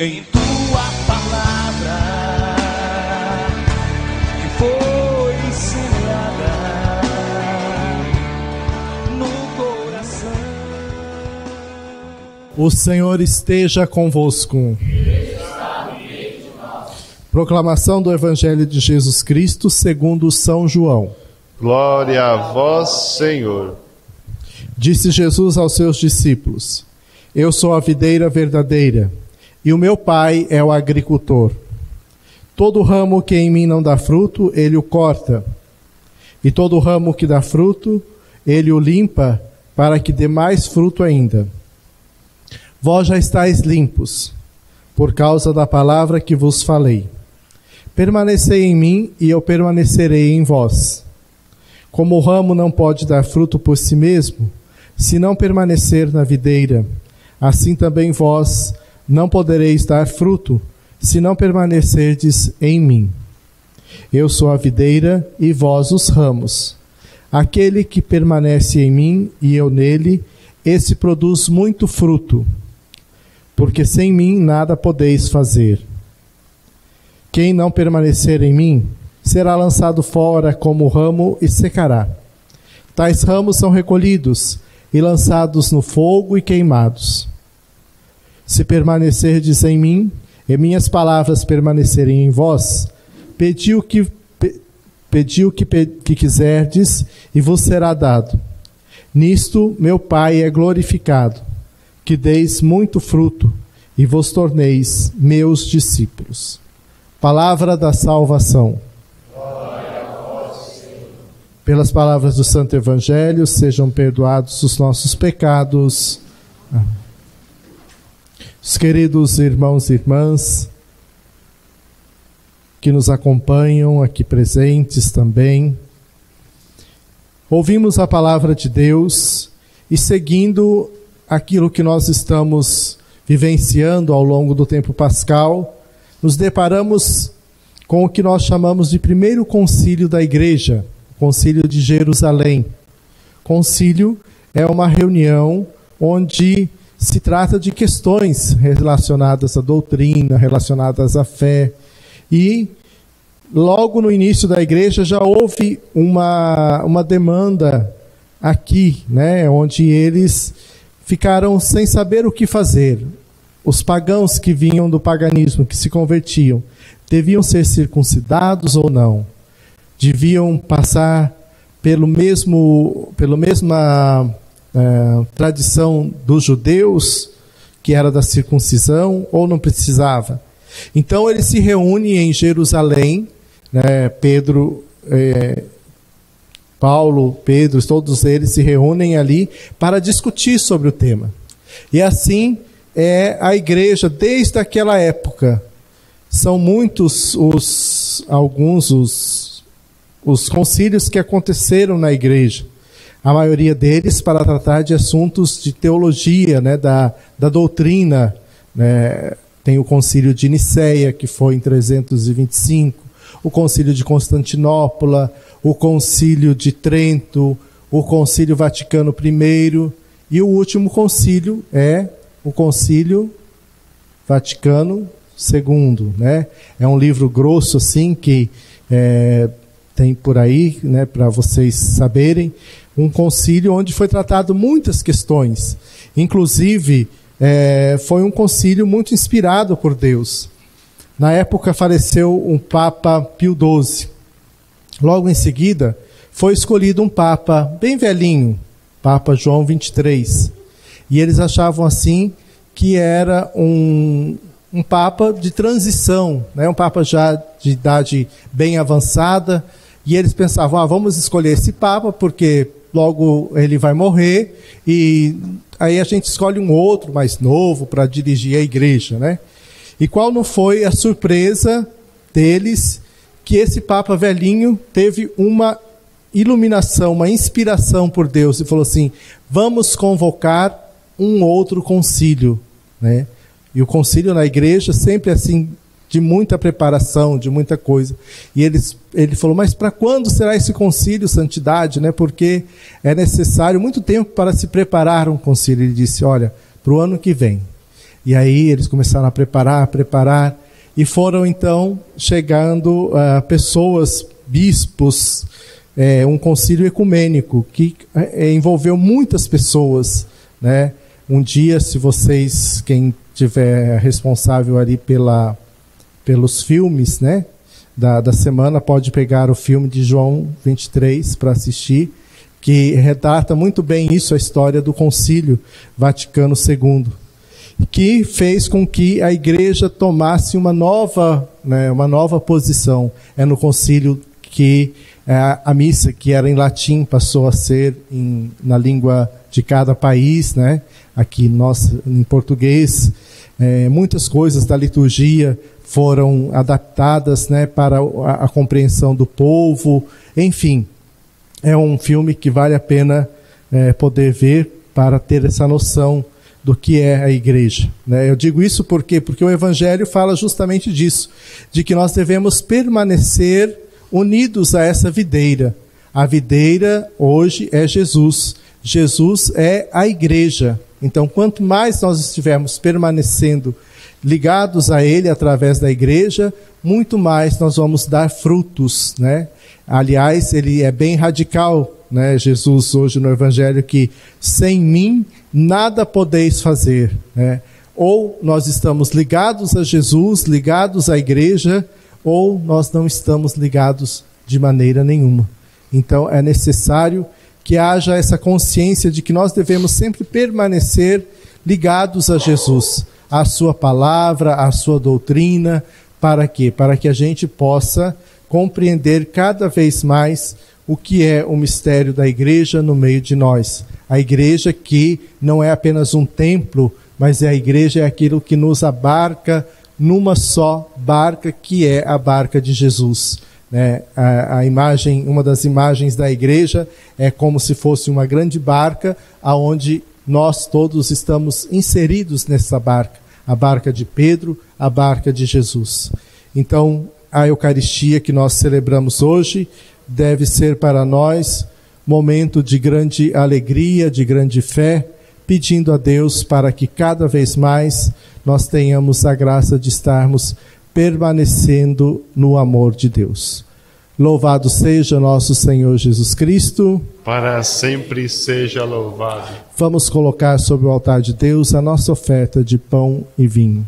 em tua palavra que foi semeada no coração. O Senhor esteja convosco. Proclamação do Evangelho de Jesus Cristo segundo São João. Glória a vós, Senhor. Disse Jesus aos seus discípulos: Eu sou a videira verdadeira, e o meu Pai é o agricultor. Todo ramo que em mim não dá fruto, ele o corta. E todo ramo que dá fruto, ele o limpa, para que dê mais fruto ainda. Vós já estáis limpos, por causa da palavra que vos falei. Permanecei em mim, e eu permanecerei em vós. Como o ramo não pode dar fruto por si mesmo, se não permanecer na videira, assim também vós não podereis dar fruto, se não permanecerdes em mim. Eu sou a videira, e vós os ramos. Aquele que permanece em mim, e eu nele, esse produz muito fruto, porque sem mim nada podeis fazer. Quem não permanecer em mim, será lançado fora como ramo e secará. Tais ramos são recolhidos e lançados no fogo e queimados. Se permanecerdes em mim, e minhas palavras permanecerem em vós, pedi o que quiserdes, e vos será dado. Nisto meu Pai é glorificado, que deis muito fruto, e vos torneis meus discípulos. Palavra da salvação. Glória a vós, Senhor. Pelas palavras do Santo Evangelho, sejam perdoados os nossos pecados. Amém. Os queridos irmãos e irmãs que nos acompanham aqui presentes também, ouvimos a palavra de Deus e, seguindo aquilo que nós estamos vivenciando ao longo do tempo pascal, nos deparamos com o que nós chamamos de primeiro concílio da Igreja, o Concílio de Jerusalém. Concílio é uma reunião onde se trata de questões relacionadas à doutrina, relacionadas à fé. E logo no início da Igreja já houve uma demanda aqui, né, onde eles ficaram sem saber o que fazer. Os pagãos que vinham do paganismo, que se convertiam, deviam ser circuncidados ou não? Deviam passar pela mesma tradição dos judeus, que era da circuncisão, ou não precisava? Então eles se reúnem em Jerusalém, né, Paulo, Pedro, todos eles se reúnem ali para discutir sobre o tema. E assim é a igreja desde aquela época. São muitos os concílios que aconteceram na igreja. A maioria deles para tratar de assuntos de teologia, né, da doutrina. Né. Tem o concílio de Nicéia, que foi em 325, o concílio de Constantinopla, o concílio de Trento, o concílio Vaticano I, e o último concílio é o Concílio Vaticano II, né? É um livro grosso assim que tem por aí, né, para vocês saberem, um concílio onde foi tratado muitas questões. Inclusive, foi um concílio muito inspirado por Deus. Na época faleceu um Papa Pio XII. Logo em seguida, foi escolhido um Papa bem velhinho, Papa João XXIII. E eles achavam assim que era um Papa de transição, né? Um Papa já de idade bem avançada. E eles pensavam, vamos escolher esse Papa porque logo ele vai morrer e aí a gente escolhe um outro mais novo para dirigir a igreja, né? E qual não foi a surpresa deles que esse Papa velhinho teve uma iluminação, uma inspiração por Deus e falou assim, vamos convocar um outro concílio, né? E o concílio na igreja sempre assim, de muita preparação, de muita coisa. E ele falou, mas para quando será esse concílio, santidade, né? Porque é necessário muito tempo para se preparar um concílio. Ele disse, olha, para o ano que vem. E aí eles começaram a preparar, e foram então chegando pessoas, bispos, um concílio ecumênico que envolveu muitas pessoas, né? Um dia, se vocês, quem tiver responsável ali pelos filmes, né, da semana, pode pegar o filme de João 23 para assistir, que retrata muito bem isso, a história do Concílio Vaticano II, que fez com que a igreja tomasse uma nova posição. É no concílio que a missa, que era em latim, passou a ser na língua de cada país, né? Aqui nós, em português, muitas coisas da liturgia foram adaptadas, né, para a compreensão do povo. Enfim, é um filme que vale a pena poder ver para ter essa noção do que é a igreja, né? Eu digo isso porque o Evangelho fala justamente disso, de que nós devemos permanecer unidos a essa videira. A videira hoje é Jesus. Jesus é a igreja. Então, quanto mais nós estivermos permanecendo ligados a Ele através da igreja, muito mais nós vamos dar frutos, né? Aliás, ele é bem radical, né? Jesus hoje no Evangelho, que sem mim nada podeis fazer, né? Ou nós estamos ligados a Jesus, ligados à igreja, ou nós não estamos ligados de maneira nenhuma. Então é necessário que haja essa consciência de que nós devemos sempre permanecer ligados a Jesus, à sua palavra, à sua doutrina. Para quê? Para que a gente possa compreender cada vez mais o que é o mistério da igreja no meio de nós. A igreja que não é apenas um templo, mas a igreja é aquilo que nos abarca numa só barca, que é a barca de Jesus, né? A imagem, uma das imagens da igreja é como se fosse uma grande barca, aonde nós todos estamos inseridos nessa barca, a barca de Pedro, a barca de Jesus. Então, a Eucaristia que nós celebramos hoje deve ser para nós momento de grande alegria, de grande fé, pedindo a Deus para que cada vez mais nós tenhamos a graça de estarmos permanecendo no amor de Deus. Louvado seja nosso Senhor Jesus Cristo. Para sempre seja louvado. Vamos colocar sobre o altar de Deus a nossa oferta de pão e vinho.